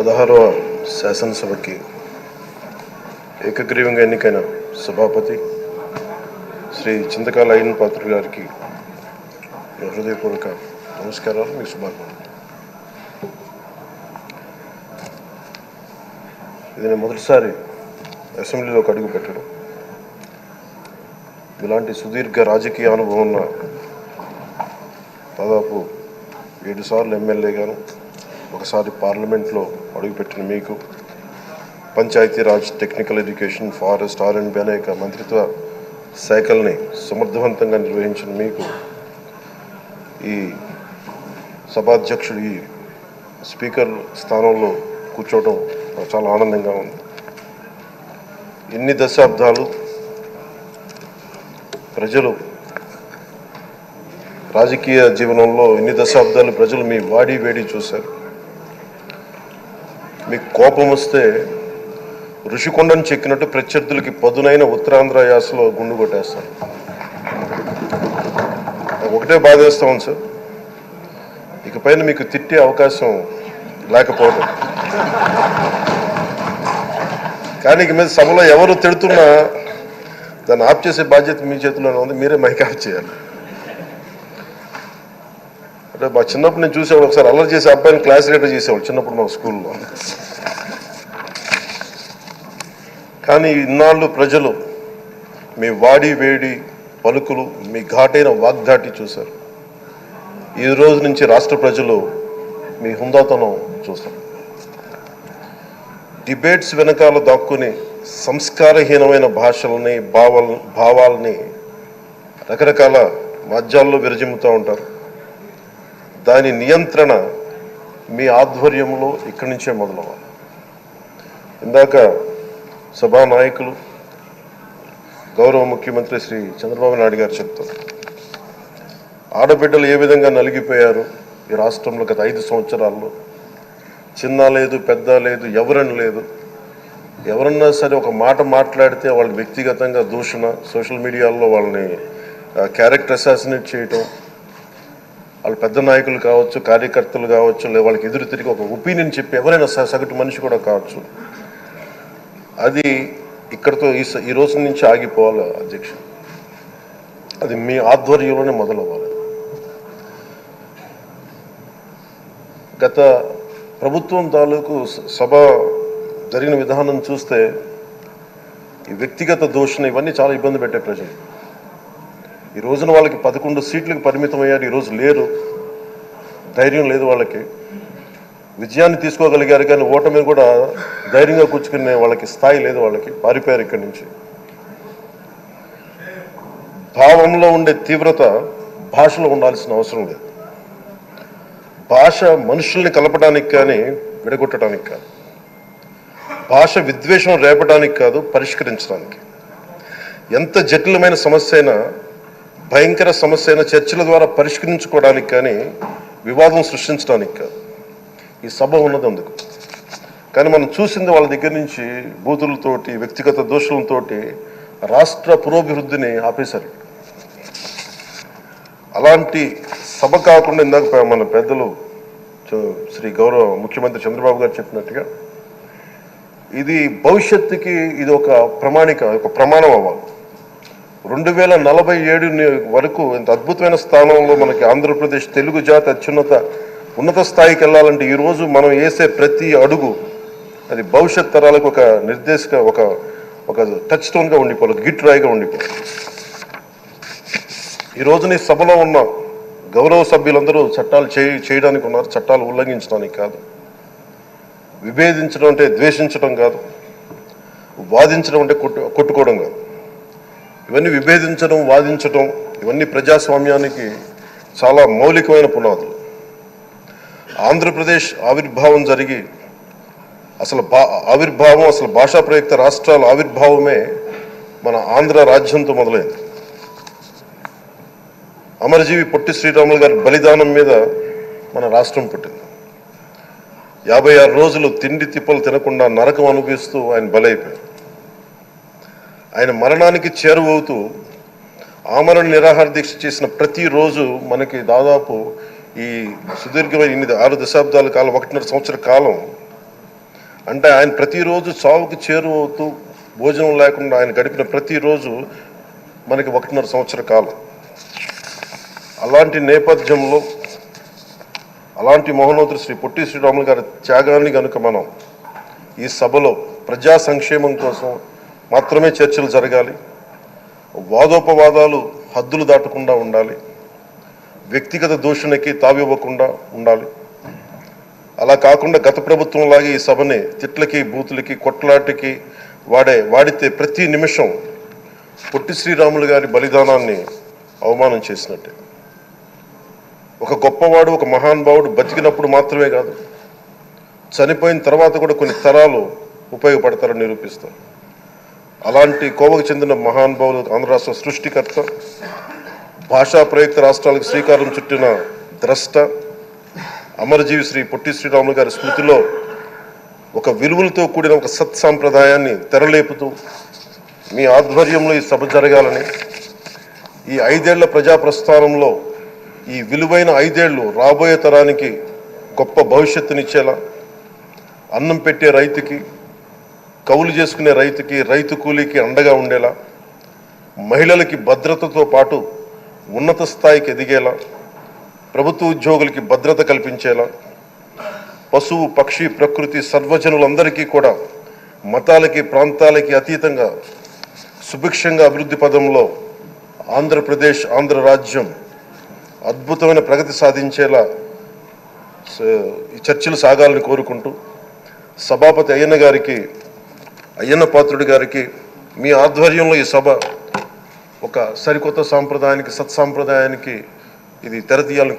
16వ శాసనసభకి ఏకగ్రీవంగా ఎన్నికైన సభాపతి శ్రీ చింతకాయల అయ్యన్న పాత్రుడు గారికి హృదయపూర్వక నమస్కారాలు, మీ శుభాకాంక్షలు. ఇది నేను మొదటిసారి అసెంబ్లీలోకి అడుగు పెట్టడం. ఇలాంటి సుదీర్ఘ రాజకీయ అనుభవం ఉన్న దాదాపు 7 సార్లు ఎమ్మెల్యేగాను, ఒకసారి పార్లమెంట్లో అడుగుపెట్టిన మీకు, Panchayati Raj, technical education, forest, R&B అనేక మంత్రిత్వ శాఖల్ని సమర్థవంతంగా నిర్వహించిన మీకు ఈ సభాధ్యక్షుడు, ఈ స్పీకర్ స్థానంలో కూర్చోవడం చాలా ఆనందంగా ఉంది. ఇన్ని దశాబ్దాలు ప్రజలు రాజకీయ జీవనంలో ప్రజలు మీ వాడి వేడి చూశారు. మీకు కోపం వస్తే ఋషికొండను చెక్కినట్టు ప్రత్యర్థులకి పదునైన ఉత్తరాంధ్ర యాసలో గుండు కొట్టేస్తారు. నాకు ఒకటే బాధేస్తాం సార్, ఇకపైన మీకు తిట్టే అవకాశం లేకపోవడం. కానీ ఇక మీద సభలో ఎవరు తిడుతున్నా దాన్ని ఆఫ్ చేసే బాధ్యత మీ చేతిలోనే ఉంది. మీరే మైక్ ఆఫ్ చేయాలి. అంటే మా చిన్నప్పుడు నేను చూసేవాడు, ఒకసారి అల్లరి చేసే అబ్బాయిని క్లాస్ లీడర్ చేసేవాడు చిన్నప్పుడు మా స్కూల్లో. కానీ ఇన్నాళ్ళు ప్రజలు మీ వాడి వేడి పలుకులు, మీ ఘాటైన వాగ్దాటి చూశారు. ఈ రోజు నుంచి రాష్ట్ర ప్రజలు మీ హుందాతనం చూస్తారు. డిబేట్స్ వెనకాల దాక్కుని సంస్కారహీనమైన భాషల్ని, భావాల్ని రకరకాల మాధ్యాల్లో విరజిమ్ముతూ ఉంటారు. దాని నియంత్రణ మీ ఆధ్వర్యంలో ఇక్కడి నుంచే మొదలవ్వాలి. ఇందాక సభానాయకులు, గౌరవ ముఖ్యమంత్రి శ్రీ చంద్రబాబు నాయుడు గారు చెప్తారు, ఆడబిడ్డలు ఏ విధంగా నలిగిపోయారు ఈ రాష్ట్రంలో గత 5 సంవత్సరాల్లో. చిన్న లేదు, పెద్ద లేదు, ఎవరని లేదు. ఎవరన్నా సరే ఒక మాట మాట్లాడితే వాళ్ళకి వ్యక్తిగతంగా దూషణ, సోషల్ మీడియాలో వాళ్ళని క్యారెక్టర్ అసాసినేట్ చేయటం, వాళ్ళు పెద్ద నాయకులు కావచ్చు, కార్యకర్తలు కావచ్చు, లేదా వాళ్ళకి ఎదురు తిరిగి ఒక ఒపీనియన్ చెప్పి ఎవరైనా సగటు మనిషి కూడా కావచ్చు, అది ఇక్కడితో ఈ రోజు నుంచి ఆగిపోవాలి అధ్యక్ష. అది మీ ఆధ్వర్యంలోనే మొదలవ్వాలి. గత ప్రభుత్వం తాలూకు సభ జరిగిన విధానం చూస్తే ఈ వ్యక్తిగత దూషణ ఇవన్నీ చాలా ఇబ్బంది పెట్టే ప్రజలు. ఈ రోజున వాళ్ళకి 11 సీట్లకు పరిమితం అయ్యారు, ఈరోజు లేరు, ధైర్యం లేదు వాళ్ళకి. విజయాన్ని తీసుకోగలిగారు కానీ ఓటమిని కూడా ధైర్యంగా కూర్చుకునే వాళ్ళకి స్థాయి లేదు, వాళ్ళకి పారిపోయారు ఇక్కడి నుంచి. భావంలో ఉండే తీవ్రత భాషలో ఉండాల్సిన అవసరం లేదు. భాష మనుషుల్ని కలపడానికి కానీ విడగొట్టడానికి కాదు. భాష విద్వేషం రేపడానికి కాదు, పరిష్కరించడానికి. ఎంత జటిలమైన సమస్య అయినా, భయంకర సమస్య అయినా చర్చల ద్వారా పరిష్కరించుకోవడానికి కానీ వివాదం సృష్టించడానికి కాదు. ఈ సభ ఉన్నది అందుకు. కానీ మనం చూసింది వాళ్ళ దగ్గర నుంచి బూతులతోటి, వ్యక్తిగత దోషులతోటి రాష్ట్ర పురోభివృద్ధిని ఆపేశారు. అలాంటి సభ కాకుండా ఇందాక మన పెద్దలు శ్రీ గౌరవ ముఖ్యమంత్రి చంద్రబాబు గారు చెప్పినట్టుగా ఇది భవిష్యత్తుకి ఇది ఒక ప్రమాణం అవ్వాలి. 2047 వరకు ఇంత అద్భుతమైన స్థానంలో మనకి ఆంధ్రప్రదేశ్ తెలుగు జాతి ఉన్నత స్థాయికి వెళ్ళాలంటే ఈరోజు మనం వేసే ప్రతి అడుగు అది భవిష్యత్ తరాలకు ఒక నిర్దేశక ఒక టచ్ స్టోన్గా ఉండిపోవాలి, ఒక గిట్ రాయిగా ఉండిపోవాలి. ఈ రోజున ఈ సభలో ఉన్న గౌరవ సభ్యులందరూ చట్టాలు చేయడానికి ఉన్నారు, చట్టాలు ఉల్లంఘించడానికి కాదు. విభేదించడం అంటే ద్వేషించడం కాదు, వాదించడం అంటే కొట్టుకోవడం కాదు. ఇవన్నీ విభేదించడం, వాదించడం ఇవన్నీ ప్రజాస్వామ్యానికి చాలా మౌలికమైన పునాదులు. ఆంధ్రప్రదేశ్ ఆవిర్భావం జరిగి అసలు భాషా ప్రయుక్త రాష్ట్రాల ఆవిర్భావమే మన ఆంధ్ర రాజ్యంతో మొదలైంది. అమరజీవి పొట్టి శ్రీరాములు గారి బలిదానం మీద మన రాష్ట్రం పుట్టింది. 56 రోజులు తిండి తిప్పలు తినకుండా నరకం అనుభవిస్తూ ఆయన బలైపోయారు. ఆయన మరణానికి చేరువవుతూ ఆమరణ నిరాహార దీక్ష చేసిన ప్రతిరోజు మనకి దాదాపు ఈ సుదీర్ఘమైన 6 దశాబ్దాల కాలం, 1.5 సంవత్సర కాలం అంటే ఆయన ప్రతిరోజు చావుకి చేరువవుతూ భోజనం లేకుండా ఆయన గడిపిన ప్రతిరోజు మనకి 1.5 సంవత్సర కాలం. అలాంటి నేపథ్యంలో అలాంటి మహోన్నతుడు శ్రీ పొట్టి శ్రీరాములు గారి త్యాగాన్ని కనుక మనం ఈ సభలో ప్రజా సంక్షేమం కోసం మాత్రమే చర్చలు జరగాలి, వాదోపవాదాలు హద్దులు దాటకుండా ఉండాలి, వ్యక్తిగత దూషణకి తావివ్వకుండా ఉండాలి. అలా కాకుండా గత ప్రభుత్వం లాగే ఈ సభని తిట్లకి బూతులకి కొట్లాటికి వాడితే ప్రతి నిమిషం పొట్టి శ్రీరాములు గారి బలిదానాన్ని అవమానం చేసినట్టే. ఒక గొప్పవాడు, ఒక మహానుభావుడు బతికినప్పుడు మాత్రమే కాదు, చనిపోయిన తర్వాత కూడా కొన్ని తరాలు ఉపయోగపడతారని నిరూపిస్తారు. అలాంటి కోవకు చెందిన మహానుభావులు ఆంధ్ర రాష్ట్ర సృష్టికర్త, భాషా ప్రయుక్త రాష్ట్రాలకు శ్రీకారం చుట్టిన ద్రష్ట, అమరజీవి శ్రీ పొట్టి శ్రీరాములు గారి స్మృతిలో ఒక విలువలతో కూడిన ఒక సత్సాంప్రదాయాన్ని తెరలేపుతూ మీ ఆధ్వర్యంలో ఈ సభ జరగాలని, ఈ 5 ఏళ్ల ప్రజాప్రస్థానంలో ఈ విలువైన 5 ఏళ్ళు రాబోయే తరానికి గొప్ప భవిష్యత్తునిచ్చేలా, అన్నం పెట్టే రైతుకి, కౌలు చేసుకునే రైతుకి, రైతు కూలీకి అండగా ఉండేలా, మహిళలకి భద్రతతో పాటు ఉన్నత స్థాయికి ఎదిగేలా, ప్రభుత్వ ఉద్యోగులకి భద్రత కల్పించేలా, పశువు పక్షి ప్రకృతి సర్వజనులందరికీ కూడా మతాలకి ప్రాంతాలకి అతీతంగా సుభిక్షంగా అభివృద్ధి పదంలో ఆంధ్రప్రదేశ్, ఆంధ్ర రాజ్యం అద్భుతమైన ప్రగతి సాధించేలా ఈ చర్చలు సాగాలని కోరుకుంటూ, సభాపతి అయ్యన్న పాత్రుడి గారికి మీ ఆధ్వర్యంలో ఈ సభ ఒక సరికొత్త సాంప్రదాయానికి, సత్సాంప్రదాయానికి ఇది తెరతీయాలని